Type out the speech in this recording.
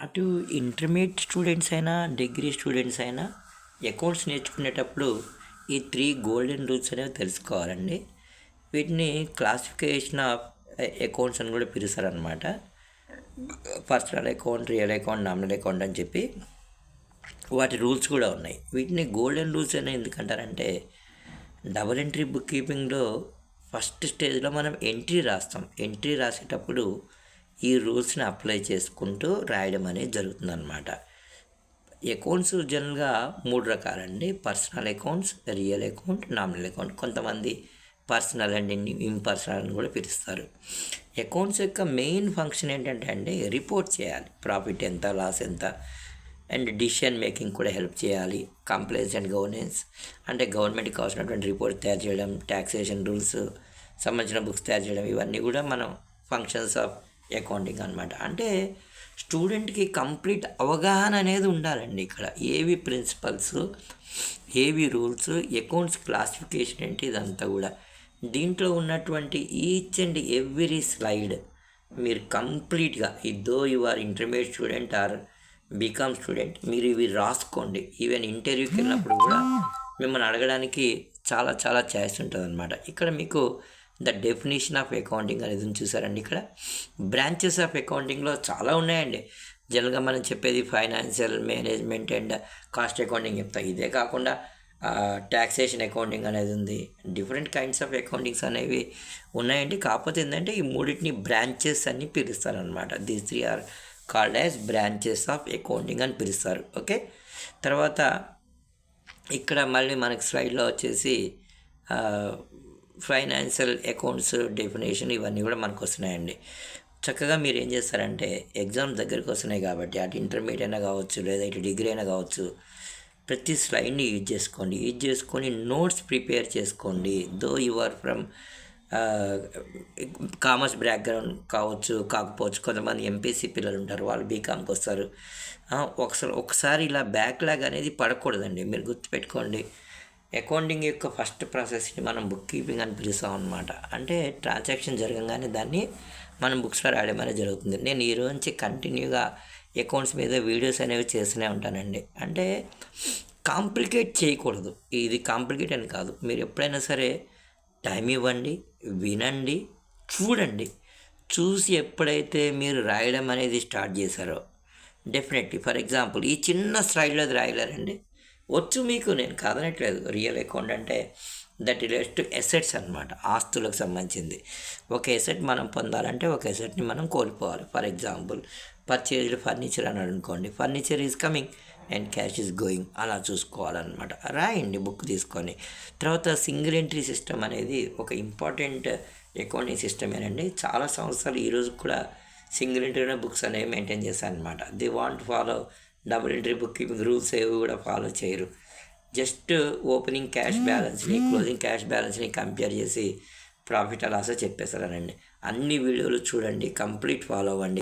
అటు intermediate students అయినా degree students అయినా అకౌంట్స్ నేర్చుకునేటప్పుడు ఈ 3 గోల్డెన్ రూల్స్ అనేవి తెలుసుకోవాలండి. వీటిని క్లాసిఫికేషన్ ఆఫ్ అకౌంట్స్ అని కూడా పిలుస్తారనమాట. Personal account, real account, nominal account అని చెప్పి వాటి రూల్స్ కూడా ఉన్నాయి. వీటిని గోల్డెన్ రూల్స్ అని ఎందుకంటారంటే, డబుల్ ఎంట్రీ బుక్ కీపింగ్లో ఫస్ట్ స్టేజ్లో మనం ఎంట్రీ రాస్తాం. ఎంట్రీ రాసేటప్పుడు ఈ రూల్స్ని అప్లై చేసుకుంటూ రాయడం అనేది జరుగుతుందన్నమాట. అకౌంట్స్ జనరల్గా 3 రకాలండి: personal accounts, real account, nominal account. కొంతమంది పర్సనల్ అండ్ ఇంపర్సనల్ అని కూడా పిలుస్తారు. అకౌంట్స్ యొక్క మెయిన్ ఫంక్షన్ ఏంటంటే అండి, రిపోర్ట్ చేయాలి. ప్రాఫిట్ ఎంత, లాస్ ఎంత, అండ్ డిసిషన్ మేకింగ్ కూడా హెల్ప్ చేయాలి. కంప్లైన్స్ అండ్ గవర్నెన్స్ అంటే గవర్నమెంట్కి కావాల్సినటువంటి రిపోర్ట్ తయారు చేయడం, ట్యాక్సేషన్ రూల్స్ సంబంధించిన బుక్స్ తయారు చేయడం, ఇవన్నీ కూడా మనం ఫంక్షన్స్ ఆఫ్ అకౌంటింగ్ అనమాట. అంటే స్టూడెంట్కి కంప్లీట్ అవగాహన అనేది ఉండాలండి. ఇక్కడ ఏవి ప్రిన్సిపల్స్, ఏవి రూల్స్, అకౌంట్స్ క్లాసిఫికేషన్ ఏంటి, ఇదంతా కూడా దీంట్లో ఉన్నటువంటి ఈచ్ అండ్ ఎవ్రీ స్లైడ్ మీరు కంప్లీట్గా, though you are intermediate student or BCom student, మీరు ఇవి రాసుకోండి. ఈవెన్ ఇంటర్వ్యూకి వెళ్ళినప్పుడు కూడా మిమ్మల్ని అడగడానికి చాలా చాలా ఛాయిస్ ఉంటుంది అనమాట. ఇక్కడ మీకు ద డెఫినేషన్ ఆఫ్ అకౌంటింగ్ అనేది చూసారండి. ఇక్కడ బ్రాంచెస్ ఆఫ్ అకౌంటింగ్లో చాలా ఉన్నాయండి. జనరల్గా మనం చెప్పేది financial management and cost accounting చెప్తాం. ఇదే కాకుండా ట్యాక్సేషన్ అకౌంటింగ్ అనేది ఉంది. డిఫరెంట్ కైండ్స్ ఆఫ్ అకౌంటింగ్స్ అనేవి ఉన్నాయండి. కాకపోతే ఏంటంటే ఈ మూడింటిని బ్రాంచెస్ అని పిలుస్తారనమాట. These 3 are called as branches of accounting అని పిలుస్తారు. ఓకే, తర్వాత ఇక్కడ మళ్ళీ మనకి స్లైడ్లో వచ్చేసి ఫైనాన్షియల్ అకౌంట్స్ డెఫినేషన్ ఇవన్నీ కూడా మనకు వస్తున్నాయండి. చక్కగా మీరు ఏం చేస్తారంటే, ఎగ్జామ్స్ దగ్గరికి వస్తున్నాయి కాబట్టి, అటు ఇంటర్మీడియట్ అయినా కావచ్చు, లేదా ఇటు డిగ్రీ అయినా కావచ్చు, ప్రతి స్లైడ్ని యూజ్ చేసుకొని నోట్స్ ప్రిపేర్ చేసుకోండి. Though you are from commerce background కావచ్చు, కాకపోవచ్చు. కొంతమంది ఎంపీసీ పిల్లలు ఉంటారు, వాళ్ళు బీకామ్కి వస్తారు. ఒకసారి ఇలా బ్యాక్లాగ్ అనేది పడకూడదండి. మీరు గుర్తుపెట్టుకోండి, అకౌంటింగ్ యొక్క ఫస్ట్ ప్రాసెస్ని మనం బుక్ కీపింగ్ అని పిలుస్తాం అనమాట. అంటే ట్రాన్సాక్షన్ జరగగానే దాన్ని మనం బుక్స్లో రాయడం అనేది జరుగుతుంది. నేను ఈ రోజు నుంచి కంటిన్యూగా అకౌంట్స్ మీద వీడియోస్ అనేవి చేస్తూనే ఉంటానండి. అంటే కాంప్లికేట్ చేయకూడదు. ఇది కాంప్లికేట్ అని కాదు. మీరు ఎప్పుడైనా సరే టైం ఇవ్వండి, వినండి, చూడండి. చూసి ఎప్పుడైతే మీరు రాయడం అనేది స్టార్ట్ చేశారో డెఫినెట్లీ, ఫర్ ఎగ్జాంపుల్ ఈ చిన్న స్లైడ్లో రాయలేరండి. వచ్చు మీకు, నేను కాదనట్లేదు. రియల్ అకౌంట్ అంటే దట్ రిలేట్స్ టు ఎసెట్స్ అనమాట, ఆస్తులకు సంబంధించింది. ఒక ఎసెట్ మనం పొందాలంటే ఒక ఎసెట్ని మనం కోల్పోవాలి. ఫర్ ఎగ్జాంపుల్ పర్చేజ్డ్ ఫర్నిచర్ అని అనుకోండి, furniture is coming and cash is going, అలా చూసుకోవాలన్నమాట. రాయండి బుక్ తీసుకొని. తర్వాత సింగిల్ ఎంట్రీ సిస్టమ్ అనేది ఒక ఇంపార్టెంట్ అకౌంటింగ్ సిస్టమేనండి. చాలా సంవత్సరాలు ఈరోజు కూడా సింగిల్ ఎంట్రీ బుక్స్ అనేవి మెయింటైన్ చేస్తాను అనమాట. They won't follow double entry book keeping rules ఏవి కూడా ఫాలో చేయరు. జస్ట్ ఓపెనింగ్ క్యాష్ బ్యాలెన్స్ని, క్లోజింగ్ క్యాష్ బ్యాలెన్స్ని కంపేర్ చేసి ప్రాఫిట్ లాస్ చెప్పేస్తారనండి. అన్ని వీడియోలు చూడండి, కంప్లీట్ ఫాలో అవ్వండి.